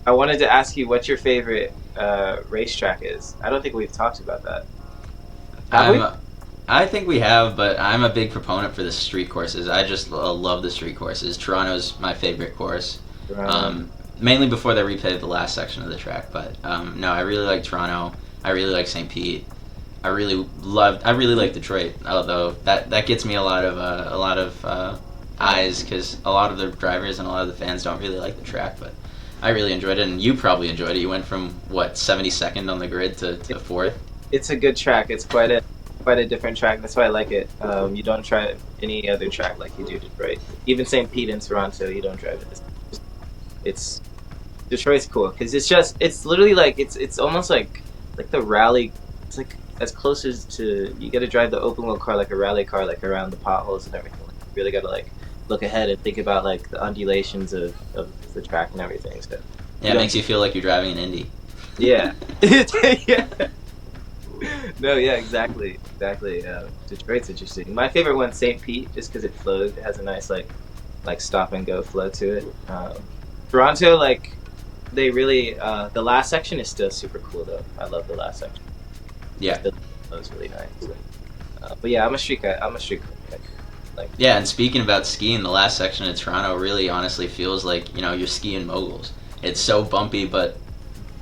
I wanted to ask you what your favorite racetrack is. I don't think we've talked about that. Have we? I'm I think we have, but I'm a big proponent for the street courses. I just love the street courses. Toronto's my favorite course. Toronto. Mainly before they repaved the last section of the track, but no, I really like Toronto. I really like St. Pete. I really like Detroit, although that gets me a lot of eyes because a lot of the drivers and a lot of the fans don't really like the track, but I really enjoyed it, and you probably enjoyed it. You went from what 72nd on the grid to fourth. It's a good track. It's quite a different track. That's why I like it. You don't try any other track like you do Detroit. Even St. Pete in Toronto, you don't drive it. It's Detroit's cool because it's literally like it's almost like the rally. It's like as close as to you got to drive the open wheel car like a rally car, like around the potholes and everything. Like, you really got to like look ahead and think about like the undulations of the track and everything. So Yeah, it makes you feel like you're driving an Indy. yeah. Yeah. No, yeah, exactly. Detroit's interesting. My favorite one's St. Pete, just because it flows. It has a nice like stop and go flow to it. Toronto, like they really the last section is still super cool though. I love the last section. Yeah. Still flows really nice. But yeah, I'm a street guy. Like Yeah, and speaking about skiing, the last section of Toronto really honestly feels like, you're skiing moguls. It's so bumpy, but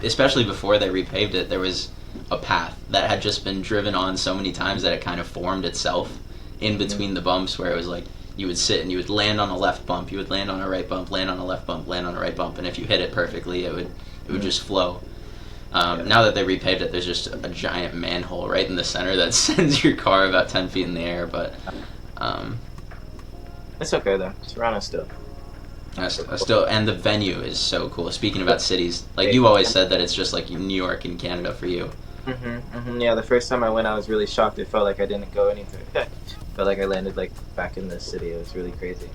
especially before they repaved it, there was a path that had just been driven on so many times that it kind of formed itself in between the bumps where it was like you would sit and you would land on a left bump, you would land on a right bump, land on a left bump, land on a right bump, and if you hit it perfectly, it would just flow. Now that they repaved it, there's just a giant manhole right in the center that sends your car about 10 feet in the air, but um, it's okay though. Toronto still. I still, and the venue is so cool. Speaking about cities, like you always said that it's just like New York and Canada for you. Yeah, the first time I went, I was really shocked. It felt like I didn't go anywhere. Felt like I landed like back in the city. It was really crazy.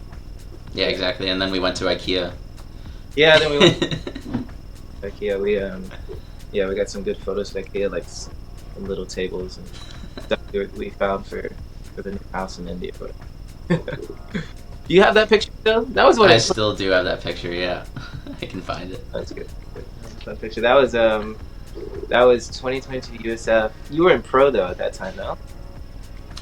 Yeah, exactly. And then we went to IKEA. Yeah, then we went to IKEA. We got some good photos of IKEA, like some little tables and stuff we found for the new house in India. Do you have that picture still? That was what I still do have that picture. Yeah, I can find it. That's good. That picture. That was 2022 USF. You were in pro though at that time, though.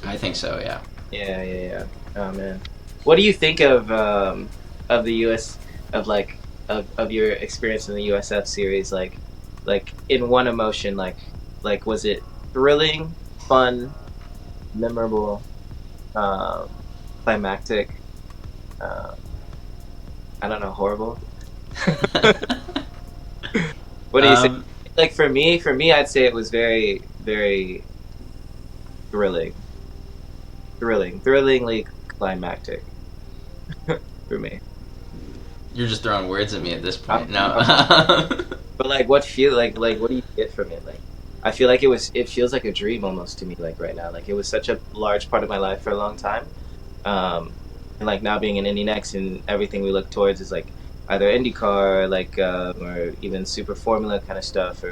I think so. Yeah. Yeah. Oh man, what do you think of the US of your experience in the USF series? Like in one emotion, like was it thrilling, fun, memorable, climactic? I don't know, horrible. What do you say? um, Like for me, I'd say it was very, very thrilling, thrillingly climactic for me. you're just throwing words at me at this I'm, point. No. I'm, but like, what do you get from it? Like, I feel like it feels like a dream almost to me. Like right now, like it was such a large part of my life for a long time. Um, and like now being in Indy Next and everything we look towards is like either IndyCar, like or even Super Formula kind of stuff,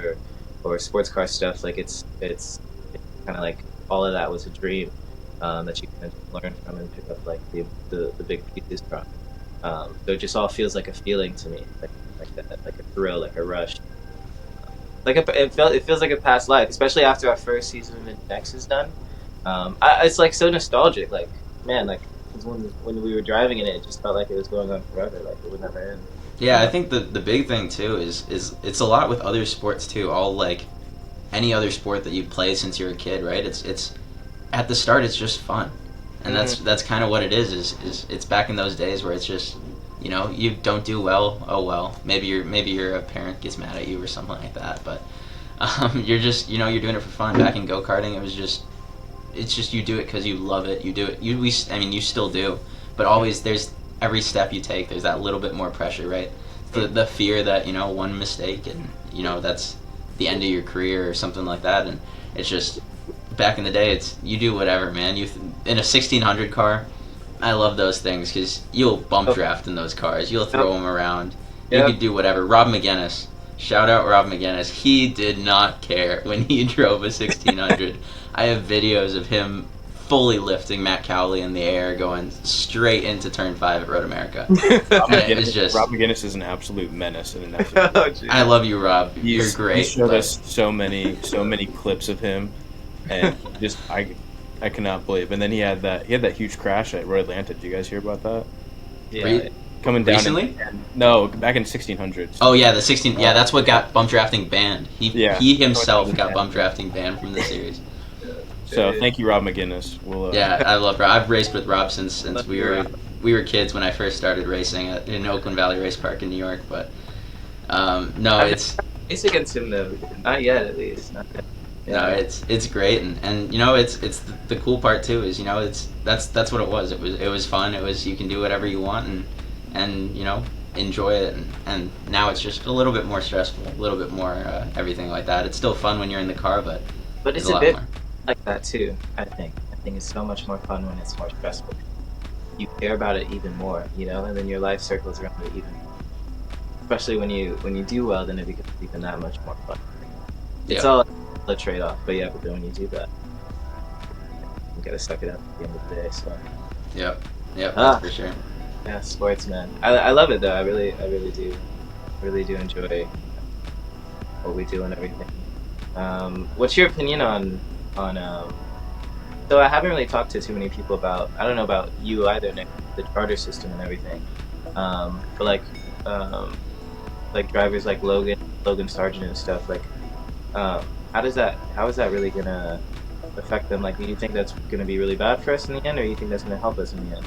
or sports car stuff. Like it's kind of like all of that was a dream that you can learn from and pick up like the big pieces from. So it just all feels like a feeling to me, like that, like a thrill, like a rush. It feels like a past life, especially after our first season of Indy Next is done. It's like so nostalgic, like man, like 'cause when we were driving in it, it just felt like it was going on forever, like it would never end. Yeah, I think the big thing too is it's a lot with other sports too. All like any other sport that you play since you're a kid, right? It's at the start it's just fun, and that's kind of what it is it's back in those days where it's just you don't do well, oh well, maybe your parent gets mad at you or something like that, but you're just you're doing it for fun. Back in go-karting, it's just you do it because you love it. You do it. I mean, you still do, but always there's every step you take. There's that little bit more pressure, right? The fear that one mistake and that's the end of your career or something like that. And it's just back in the day, it's you do whatever, man. In a 1600 car, I love those things because you'll bump draft in those cars. You'll throw them around. You Yeah. could do whatever. Rob McGinnis. Shout out Rob McGinnis. He did not care when he drove a 1600. I have videos of him fully lifting Matt Cowley in the air, going straight into turn 5 at Road America. Rob And it was just, McGinnis is an absolute menace and an Oh, absolute. geez. I love you, Rob. You're He great. showed but- us so many clips of him, and just I cannot believe. And then he had that huge crash at Road Atlanta. Did you guys hear about that? Yeah. Coming down Recently? no, back in 1600s. Oh yeah, the 16. Yeah, that's what got bump drafting banned. Yeah. He himself got bump drafting banned from the series. So thank you, Rob McGinnis. We'll, Yeah, I love Rob. I've raced with Rob since Love we you, were Rob. kids when I first started racing in Oakland Valley Race Park in New York. But no, it's It's against him though. Not yet, at least. Not yet. no, it's great, and you know it's the cool part too is you know that's what it was. It was fun. It was you can do whatever you want and you know enjoy it and now it's just a little bit more stressful, a little bit more everything like that. It's still fun when you're in the car, but But it's a bit like that too. I think it's so much more fun when it's more stressful. You care about it even more, you know, and then your life circles around it even more. Especially when you do well, then it becomes even that much more fun. It's Yeah. all a trade-off, but yeah, but then when you do that, you gotta suck it up at the end of the day. So Yep, that's Ah. for sure. yeah, sports, man. I love it though. I really do enjoy what we do and everything. What's your opinion on so I haven't really talked to too many people about, I don't know about you either, Nick, the charter system and everything. But like drivers like Logan Sargent and stuff, like how is that really gonna affect them? Like, do you think that's gonna be really bad for us in the end, or do you think that's gonna help us in the end?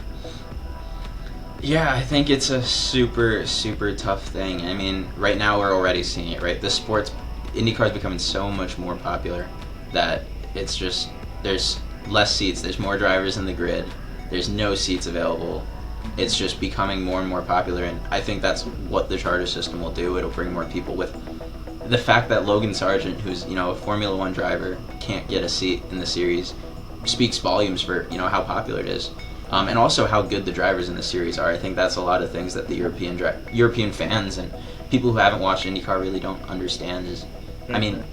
Yeah, I think it's a super, super tough thing. I mean, right now we're already seeing it, right? IndyCar is becoming so much more popular that it's just, there's less seats, there's more drivers in the grid, there's no seats available. It's just becoming more and more popular, and I think that's what the charter system will do. It'll bring more people. With the fact that Logan Sargent, who's, you know, a Formula One driver, can't get a seat in the series, speaks volumes for, you know, how popular it is. And also how good the drivers in the series are. I think that's a lot of things that the European fans and people who haven't watched IndyCar really don't understand. I mean,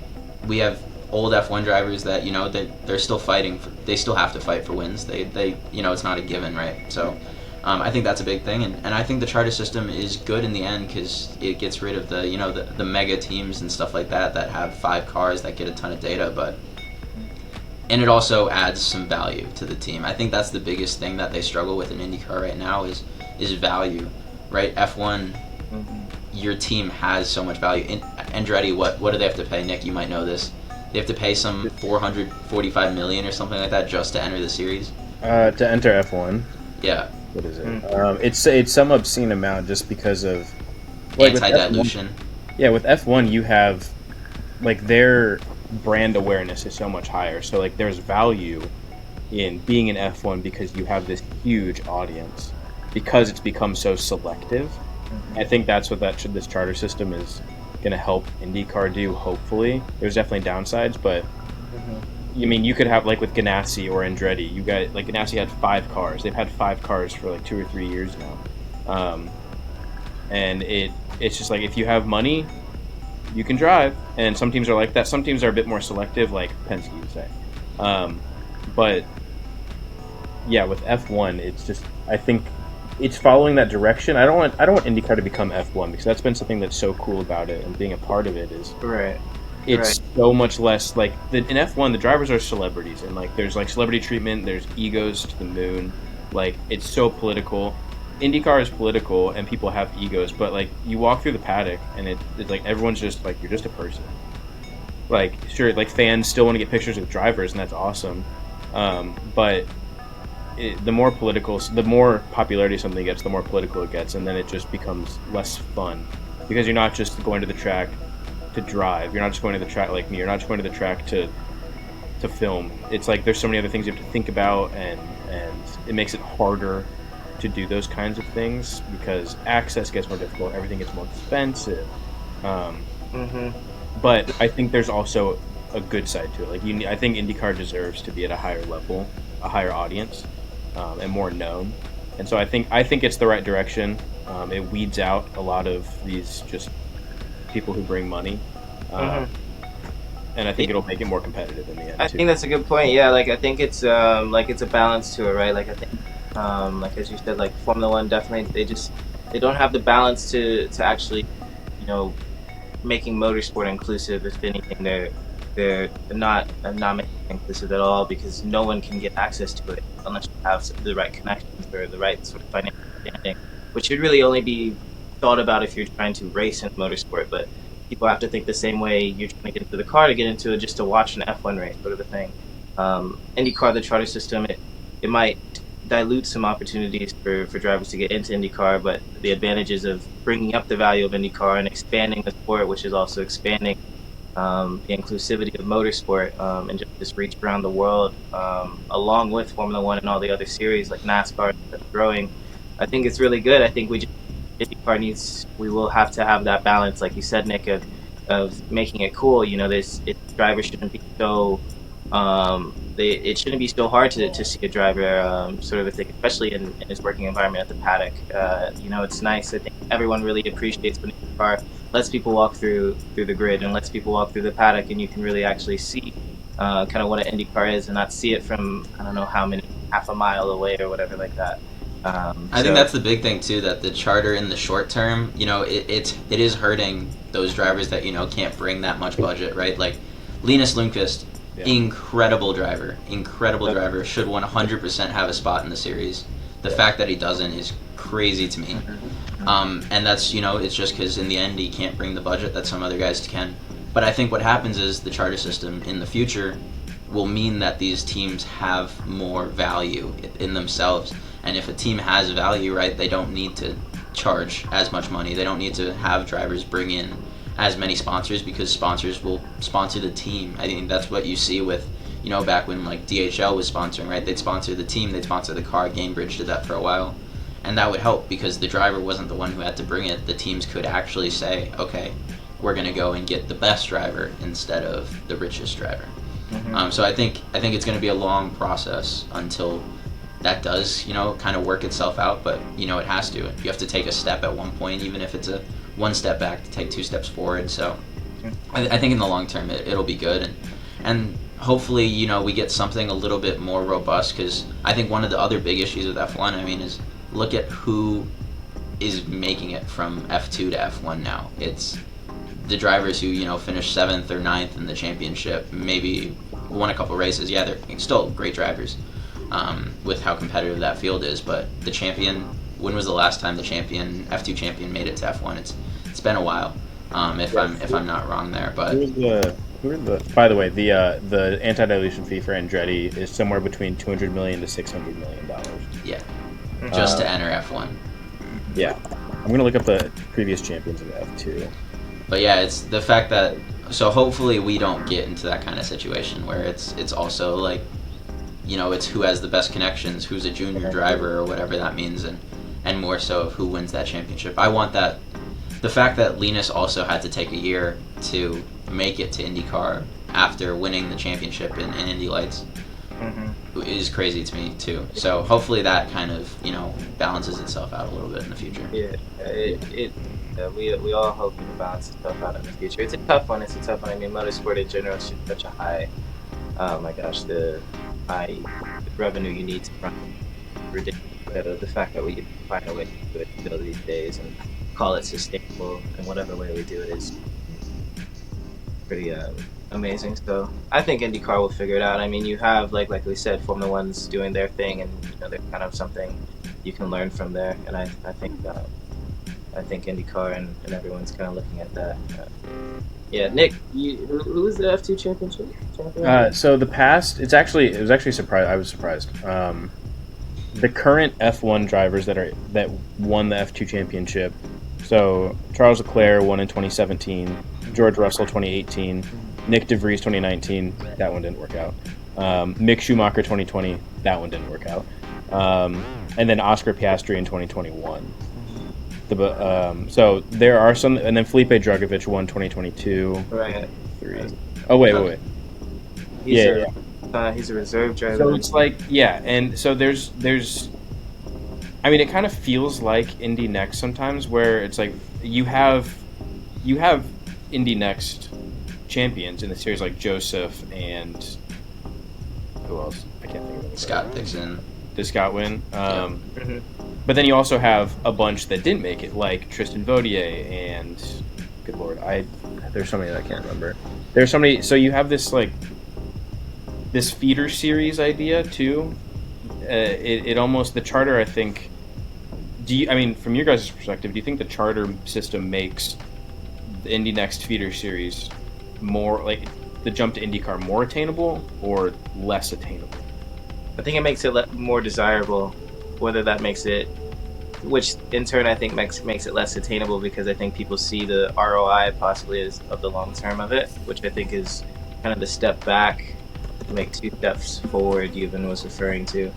we have old F1 drivers that, you know, they're still fighting. They still have to fight for wins. They you know, it's not a given, right? So I think that's a big thing, and I think the charter system is good in the end because it gets rid of the, you know, the mega teams and stuff like that have 5 cars that get a ton of data, and it also adds some value to the team. I think that's the biggest thing that they struggle with in IndyCar right now is value, right? F1, your team has so much value. Andretti, what do they have to pay? Nick, you might know this. They have to pay some $445 million or something like that just to enter the series. To enter F1. Yeah. What is it? It's some obscene amount just because of like anti-dilution. With F1 you have like their brand awareness is so much higher. So like there's value in being in F1 because you have this huge audience because it's become so selective. I think that's what this charter system is going to help IndyCar do, hopefully. There's definitely downsides, but I mean, you could have, like, with Ganassi or Andretti, you got, like, Ganassi had 5 cars. They've had 5 cars for, like, 2 or 3 years now. And it's just, like, if you have money, you can drive. And some teams are like that. Some teams are a bit more selective, like Penske, you'd say. But, yeah, with F1, it's just, I think it's following that direction. I don't want IndyCar to become F1 because that's been something that's so cool about it, and being a part of it is Right. it's so much less like in F1 the drivers are celebrities, and like there's like celebrity treatment, there's egos to the moon, like it's so political. IndyCar is political and people have egos, but like you walk through the paddock and it's like everyone's just like, you're just a person. Like sure, like fans still want to get pictures with drivers and that's awesome, but the more popularity something gets, the more political it gets, and then it just becomes less fun because you're not just going to the track to drive. You're not just going to the track like me. You're not just going to the track to film. It's like there's so many other things you have to think about, and it makes it harder to do those kinds of things because access gets more difficult. Everything gets more expensive. But I think there's also a good side to it. Like I think IndyCar deserves to be at a higher level, a higher audience, and more known. And so I think it's the right direction. It weeds out a lot of these just people who bring money. and I think it'll make it more competitive in the end I too. think that's a good point. Yeah, like I think it's it's a balance to it, right? Like I think like as you said, like Formula One definitely they don't have the balance to actually, you know, making motorsport inclusive. If anything, they're not making it inclusive at all because no one can get access to it unless you have the right connections or the right sort of financial standing, which should really only be thought about if you're trying to race in motorsport. But people have to think the same way you're trying to get into the car to get into it just to watch an F1 race, sort of a thing. IndyCar, the charter system, it might dilute some opportunities for drivers to get into IndyCar, but the advantages of bringing up the value of IndyCar and expanding the sport, which is also expanding the inclusivity of motorsport and just this reach around the world, along with Formula One and all the other series like NASCAR that's growing. I think it's really good. I think we will have to have that balance, like you said, Nick, of making it cool. You know, drivers shouldn't be so it shouldn't be so hard to see a driver sort of a thing, especially in his working environment at the paddock. You know, it's nice. I think everyone really appreciates when a car lets people walk through the grid and lets people walk through the paddock, and you can really actually see kind of what an Indy car is, and not see it from I don't know how many half a mile away or whatever like that. I think that's the big thing too. That the charter in the short term, you know, it is hurting those drivers that can't bring that much budget, right? Like Linus Lundqvist, incredible driver, should 100% have a spot in the series. The fact that he doesn't is crazy to me. And that's it's just because in the end he can't bring the budget that some other guys can. But I think what happens is the charter system in the future will mean that these teams have more value in themselves. And if a team has value, right, they don't need to charge as much money. They don't need to have drivers bring in as many sponsors because sponsors will sponsor the team. I think that's what you see with, back when like DHL was sponsoring, right? They'd sponsor the team, they'd sponsor the car. Gainbridge did that for a while. And that would help because the driver wasn't the one who had to bring it. The teams could actually say, okay, we're going to go and get the best driver instead of the richest driver. So I think it's going to be a long process until that does, kind of work itself out, but, it has to. You have to take a step at one point, even if it's a one step back to take two steps forward. So I think in the long term, it'll be good. And hopefully, we get something a little bit more robust because I think one of the other big issues with F1, is look at who is making it from F2 to F1 now. It's the drivers who, finished 7th or 9th in the championship, maybe won a couple races. Yeah, they're still great drivers. With how competitive that field is, but the champion. When was the last time the F2 champion made it to F1? It's been a while. If I'm not wrong there, but by the way, the anti-dilution fee for Andretti is somewhere between $200 million to $600 million. Yeah, just to enter F1. Yeah, I'm gonna look up the previous champions of F2. But yeah, it's the fact that hopefully we don't get into that kind of situation where it's also like. It's who has the best connections, who's a junior driver or whatever that means, and more so of who wins that championship. I want that. The fact that Linus also had to take a year to make it to IndyCar after winning the championship in Indy Lights is crazy to me too. So hopefully that kind of balances itself out a little bit in the future. Yeah, we all hope it balances itself out in the future. It's a tough one. I mean, motorsport in general is such a high. Oh my gosh, the high revenue you need to run ridiculous. The fact that we can find a way to do it still these days and call it sustainable in whatever way we do it is pretty amazing. So I think IndyCar will figure it out. I mean, you have like we said, Formula One's doing their thing, and they're kind of something you can learn from there. And I think IndyCar and everyone's kind of looking at that. Yeah, Nick, who was the F2 champion? So the past, it was actually surprised. I was surprised. The current F1 drivers that won the F2 championship. So Charles Leclerc won in 2017, George Russell 2018, Nick De Vries 2019. That one didn't work out. Mick Schumacher 2020. That one didn't work out. And then Oscar Piastri in 2021. So there are some, and then Felipe Drugovich won 2022. Right. 3. Oh wait. He's a reserve driver. So it's like and so there's. I mean, it kind of feels like Indy Next sometimes, where it's like you have Indy Next champions in the series, like Joseph and who else? I can't think of it. Scott Dixon. Did Scott win? Mhm. But then you also have a bunch that didn't make it, like Tristan Vautier and good lord, there's so many that I can't remember. There's so many. So you have this like this feeder series idea too. It almost the charter. I think. I mean, from your guys' perspective, do you think the charter system makes the Indy Next feeder series more like the jump to IndyCar more attainable or less attainable? I think it makes it more desirable. Whether that makes it, which in turn I think makes it less attainable, because I think people see the ROI possibly as of the long term of it, which I think is kind of the step back to make 2 steps forward Yuven was referring to.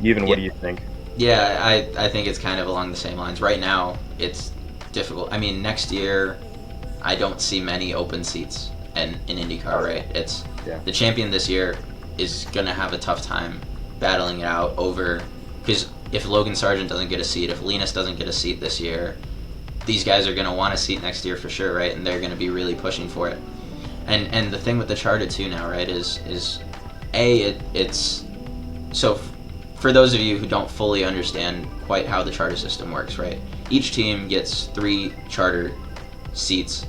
Yuven, what do you think? Yeah, I think it's kind of along the same lines. Right now, it's difficult. I mean, next year, I don't see many open seats in IndyCar, right? The champion this year is going to have a tough time battling it out over, because if Logan Sargent doesn't get a seat, if Linus doesn't get a seat this year, these guys are going to want a seat next year for sure, right? And they're going to be really pushing for it. And the thing with the charter too now, right, is it's so for those of you who don't fully understand quite how the charter system works, right? Each team gets 3 charter seats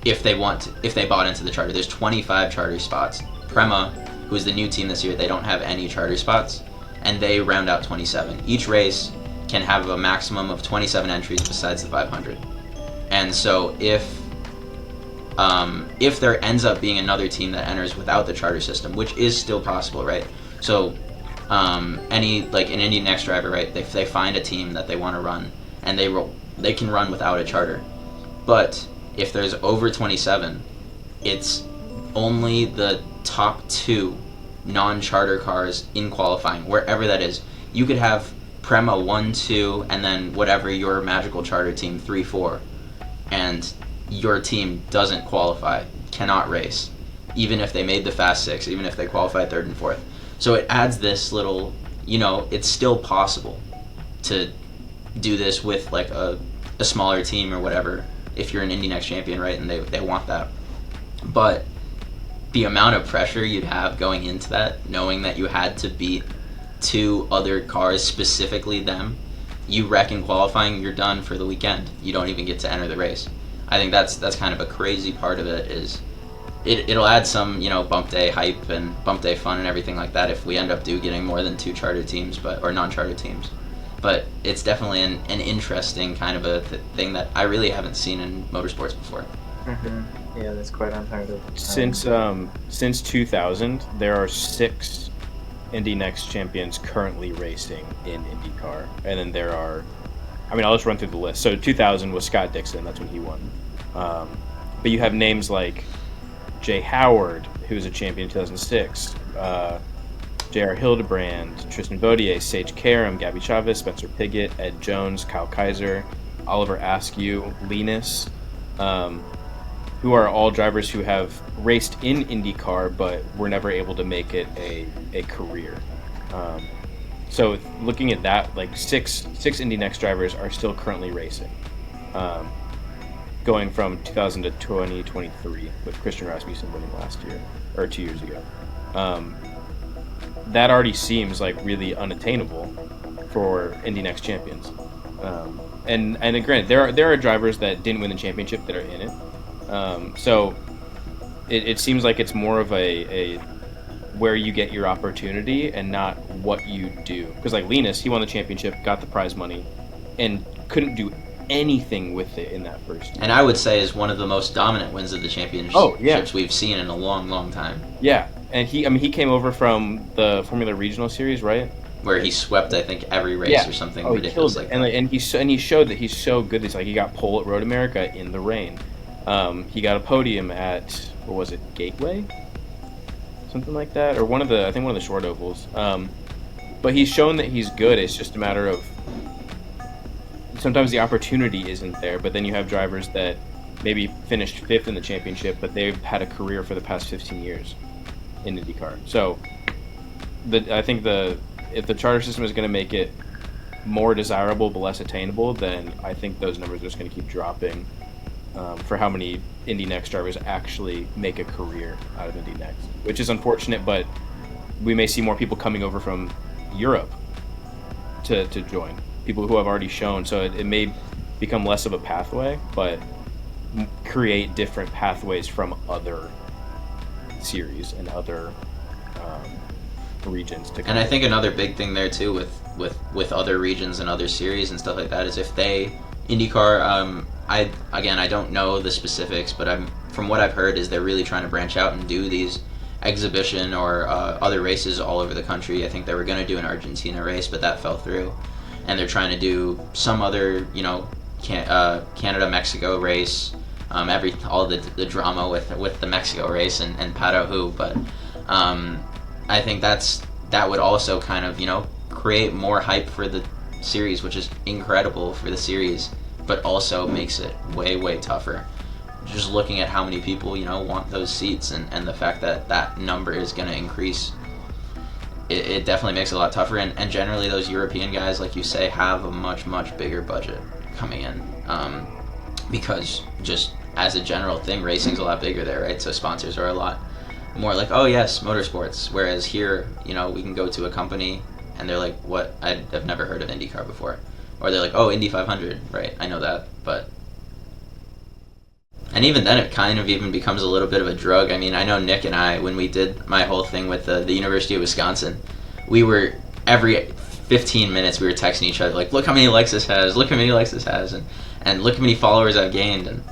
if they bought into the charter. There's 25 charter spots. Prema, who is the new team this year, they don't have any charter spots, and they round out 27. Each race can have a maximum of 27 entries besides the 500. And so if there ends up being another team that enters without the charter system, which is still possible, right? So any like an Indy Next driver, right? They find a team that they want to run, and they can run without a charter. But if there's over 27, it's only the top 2 non-charter cars in qualifying, wherever that is. You could have Prema 1, 2, and then whatever your magical charter team 3, 4, and your team doesn't qualify, cannot race, even if they made the Fast 6, even if they qualified 3rd and 4th. So it adds this little, it's still possible to do this with like a smaller team or whatever, if you're an Indy Next champion, right, and they want that. But the amount of pressure you'd have going into that, knowing that you had to beat 2 other cars, specifically them, you wreck in qualifying, you're done for the weekend. You don't even get to enter the race. I think that's kind of a crazy part of it. Is it'll add some bump day hype and bump day fun and everything like that if we end up getting more than 2 charter teams, or non-charter teams. But it's definitely an interesting kind of a thing that I really haven't seen in motorsports before. Mm-hmm. Yeah, that's quite unheard of. Since 2000, there are 6 Indy Next champions currently racing in IndyCar, and then there are, I'll just run through the list. So 2000 was Scott Dixon, that's when he won. But you have names like Jay Howard, who was a champion in 2006, J.R. Hildebrand, Tristan Vautier, Sage Karam, Gabby Chavez, Spencer Piggott, Ed Jones, Kyle Kaiser, Oliver Askew, Linus, who are all drivers who have raced in IndyCar but were never able to make it a career. So looking at that, like six Indy Next drivers are still currently racing, going from 2000 to 2023 with Christian Rasmussen winning last year or 2 years ago. That already seems like really unattainable for Indy Next champions. And granted, there are drivers that didn't win the championship that are in it. So it seems like it's more of a where you get your opportunity and not what you do. Because like Linus, he won the championship, got the prize money, and couldn't do anything with it in that first year. And I would say is one of the most dominant wins of the championships we've seen in a long, long time. Yeah, and he came over from the Formula Regional Series, right? Where he swept, I think, every race or something ridiculous like that. And he showed that he's so good. It's like he got pole at Road America in the rain. He got a podium at, what was it, Gateway? Something like that, or one of the short ovals. But he's shown that he's good. It's just a matter of sometimes the opportunity isn't there. But then you have drivers that maybe finished 5th in the championship, but they've had a career for the past 15 years in IndyCar. So I think if the charter system is going to make it more desirable but less attainable, then I think those numbers are just going to keep dropping. for how many Indy Next drivers actually make a career out of Indy Next, which is unfortunate. But we may see more people coming over from Europe to join, people who have already shown. So it may become less of a pathway, but create different pathways from other series and other regions to come. And I think another big thing there too with other regions and other series and stuff like that is if they IndyCar, I don't know the specifics, but from what I've heard is they're really trying to branch out and do these exhibition or other races all over the country. I think they were going to do an Argentina race, but that fell through, and they're trying to do some other Canada Mexico race. All the drama with the Mexico race and Pato who, but I think that would also kind of create more hype for the series, which is incredible for the series, but also makes it way tougher. Just looking at how many people want those seats and the fact that number is going to increase, it definitely makes it a lot tougher. And generally those European guys, like you say, have a much bigger budget coming in, because just as a general thing, racing's a lot bigger there, right? So sponsors are a lot more like, oh yes, motorsports. Whereas here, we can go to a company and they're like, what? I've never heard of IndyCar before. Or they're like, oh, Indy 500, right? I know that, but... And even then, it kind of even becomes a little bit of a drug. I mean, I know Nick and I, when we did my whole thing with the University of Wisconsin, we were, every 15 minutes, we were texting each other, like, look how many likes this has, look how many likes this has, and look how many followers I've gained, and